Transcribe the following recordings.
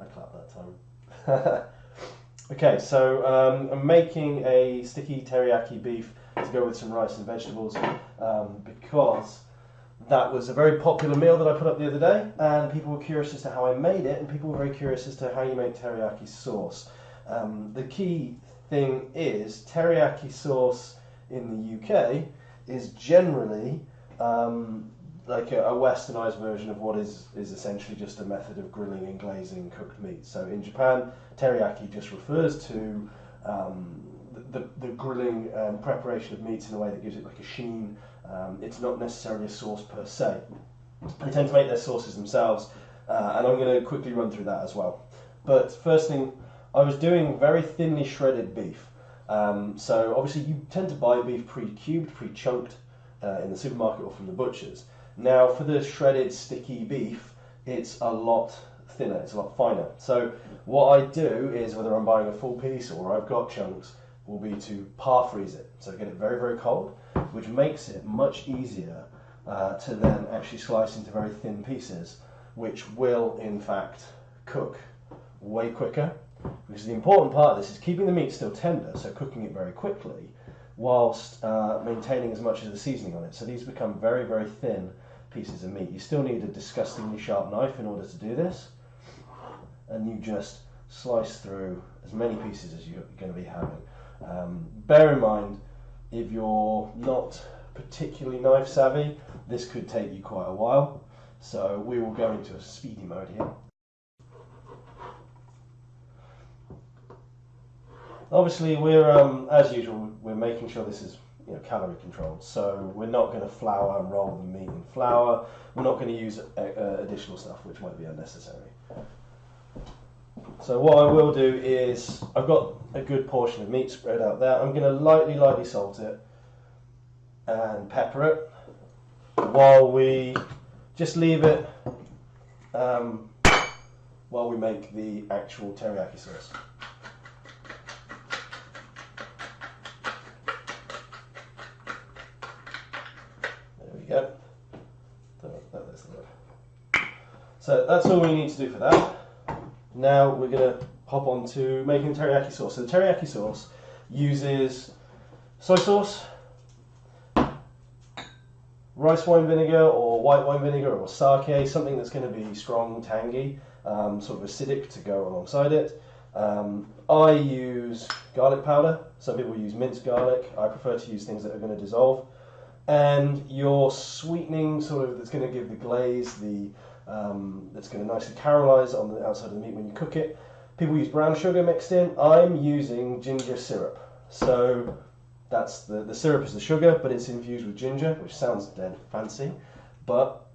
I clapped that time. Okay, so I'm making a sticky teriyaki beef to go with some rice and vegetables because that was a very popular meal that I put up the other day, and people were curious as to how I made it, and people were very curious as to how you make teriyaki sauce. The key thing is teriyaki sauce in the UK is generally like a westernized version of what is essentially just a method of grilling and glazing cooked meat. So in Japan, teriyaki just refers to the grilling and preparation of meats in a way that gives it like a sheen. It's not necessarily a sauce per se. They tend to make their sauces themselves, and I'm going to quickly run through that as well. But first thing, I was doing very thinly shredded beef. So obviously you tend to buy beef pre-cubed, pre-chunked in the supermarket or from the butchers. Now for the shredded sticky beef, it's a lot thinner, it's a lot finer. So what I do is, whether I'm buying a full piece or I've got chunks, will be to par-freeze it. So get it very, very cold, which makes it much easier to then actually slice into very thin pieces, which will in fact cook way quicker. Because the important part of this is keeping the meat still tender, so cooking it very quickly, whilst maintaining as much of the seasoning on it. So these become very, very thin pieces of meat. You still need a disgustingly sharp knife in order to do this, and you just slice through as many pieces as you're going to be having. Bear in mind, if you're not particularly knife savvy, this could take you quite a while, so we will go into a speedy mode here. Obviously, we're as usual, we're making sure this is calorie controlled. So we're not going to flour and roll the meat in flour. We're not going to use additional stuff which might be unnecessary. So what I will do is, I've got a good portion of meat spread out there. I'm going to lightly salt it and pepper it while we just leave it while we make the actual teriyaki sauce. Yep. So that's all we need to do for that. Now we're going to hop on to making teriyaki sauce. So the teriyaki sauce uses soy sauce, rice wine vinegar or white wine vinegar or sake, something that's going to be strong, tangy, sort of acidic to go alongside it. I use garlic powder. Some people use minced garlic. I prefer to use things that are going to dissolve. And your sweetening, sort of, that's going to give the glaze, that's going to nicely caramelize on the outside of the meat when you cook it. People use brown sugar mixed in. I'm using ginger syrup. So that's the syrup is the sugar, but it's infused with ginger, which sounds dead fancy, but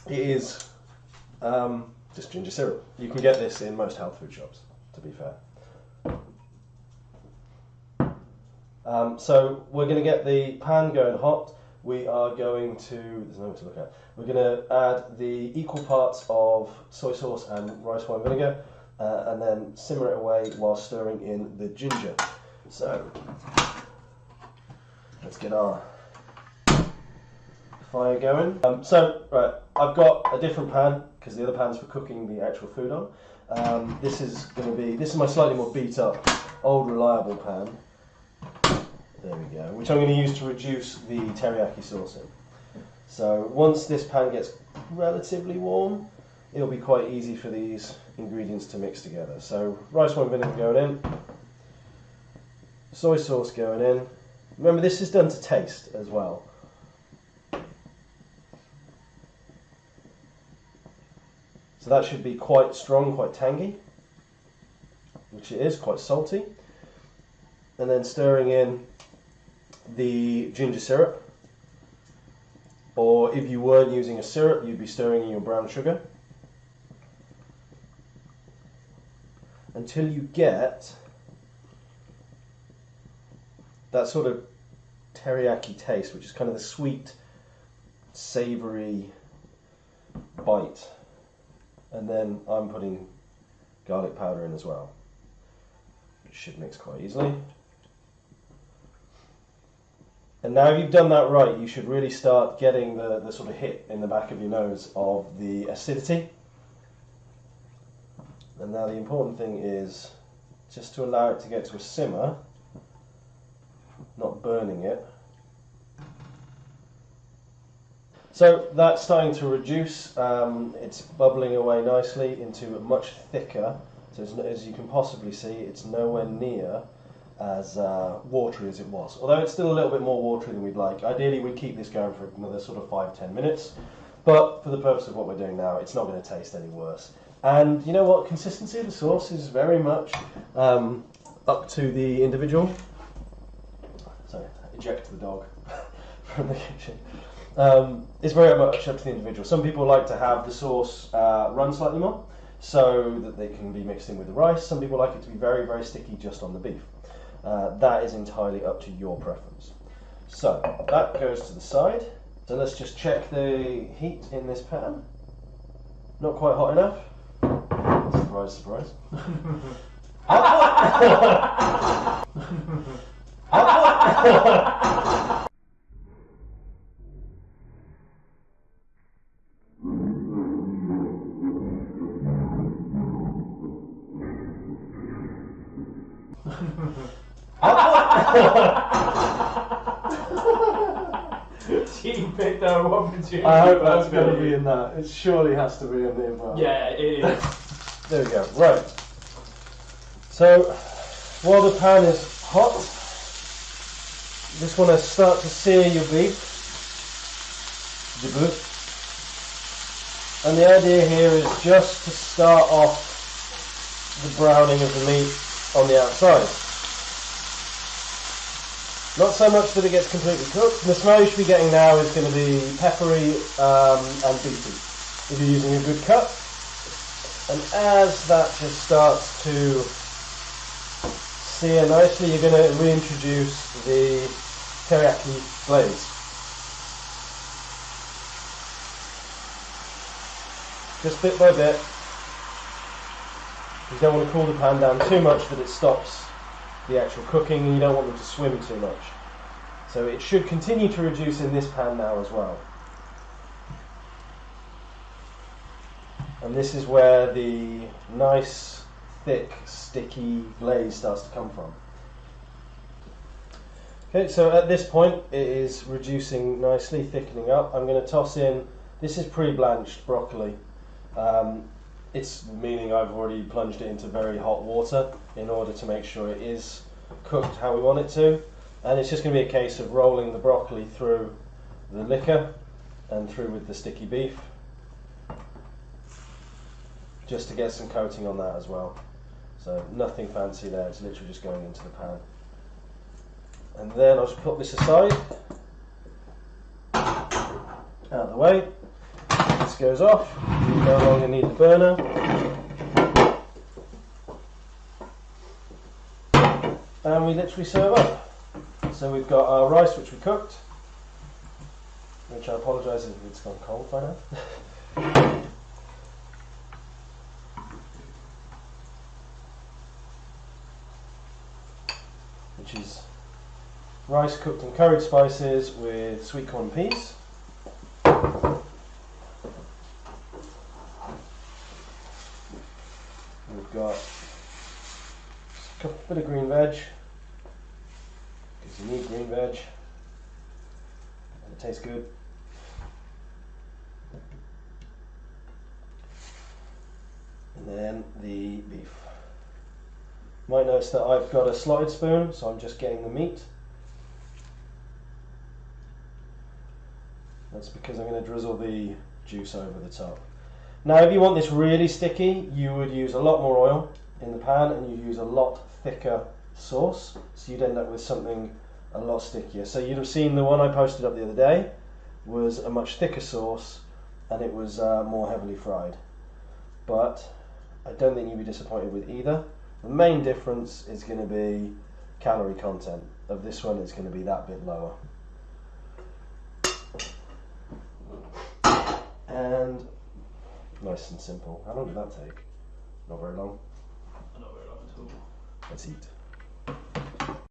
it is just ginger syrup. You can get this in most health food shops, to be fair. So we're going to get the pan going hot. We are going to, there's no one to look at, we're going to add the equal parts of soy sauce and rice wine vinegar and then simmer it away while stirring in the ginger. So let's get our fire going. Right, I've got a different pan because the other pan's for cooking the actual food on. This is my slightly more beat up, old reliable pan. There we go, which I'm going to use to reduce the teriyaki sauce in. So once this pan gets relatively warm, it'll be quite easy for these ingredients to mix together. So rice wine vinegar going in, soy sauce going in. Remember, this is done to taste as well. So that should be quite strong, quite tangy, which it is, quite salty. And then stirring in the ginger syrup, or if you weren't using a syrup, you'd be stirring in your brown sugar until you get that sort of teriyaki taste, which is kind of the sweet, savoury bite. And then I'm putting garlic powder in as well, which should mix quite easily. And now if you've done that right, you should really start getting the sort of hit in the back of your nose of the acidity. And now the important thing is just to allow it to get to a simmer, not burning it. So that's starting to reduce, it's bubbling away nicely into a much thicker, so as you can possibly see, it's nowhere near as watery as it was. Although it's still a little bit more watery than we'd like. Ideally we'd keep this going for another sort of 5-10 minutes, but for the purpose of what we're doing now, it's not going to taste any worse. And you know what, consistency of the sauce is very much up to the individual. Sorry, eject the dog from the kitchen. It's very much up to the individual. Some people like to have the sauce run slightly more so that they can be mixed in with the rice. Some people like it to be very, very sticky just on the beef. That is entirely up to your preference. So that goes to the side. So let's just check the heat in this pan. Not quite hot enough. Surprise, surprise. Cheating pick though, what would you? I hope that's going to be in that. It surely has to be in the invite. Yeah, it is. There we go. Right. So while the pan is hot, you just want to start to sear your beef. And the idea here is just to start off the browning of the meat on the outside. Not so much that it gets completely cooked. The smell you should be getting now is going to be peppery and beefy if you're using a good cut. And as that just starts to sear nicely, you're going to reintroduce the teriyaki glaze. Just bit by bit. You don't want to cool the pan down too much that it stops the actual cooking, and you don't want them to swim too much. So it should continue to reduce in this pan now as well. And this is where the nice, thick, sticky glaze starts to come from. Okay, so at this point it is reducing nicely, thickening up. I'm going to toss in, this is pre-blanched broccoli. It's meaning I've already plunged it into very hot water in order to make sure it is cooked how we want it to. And it's just going to be a case of rolling the broccoli through the liquor and through with the sticky beef, just to get some coating on that as well. So nothing fancy there, it's literally just going into the pan. And then I'll just put this aside, out of the way. This goes off, you no longer need the burner. And we literally serve up. So we've got our rice which we cooked, which I apologise if it's gone cold by now. Which is rice cooked in curried spices with sweet corn peas. We've got a bit of green veg, because you need green veg, and it tastes good. And then the beef. Might notice that I've got a slotted spoon, so I'm just getting the meat. That's because I'm going to drizzle the juice over the top. Now if you want this really sticky, you would use a lot more oil in the pan and you'd use a lot thicker sauce, so you'd end up with something a lot stickier. So you'd have seen the one I posted up the other day was a much thicker sauce and it was more heavily fried. But I don't think you'd be disappointed with either. The main difference is going to be calorie content. Of this one, it's going to be that bit lower. And nice and simple. How long did that take? Not very long. Not very long at all. Let's eat.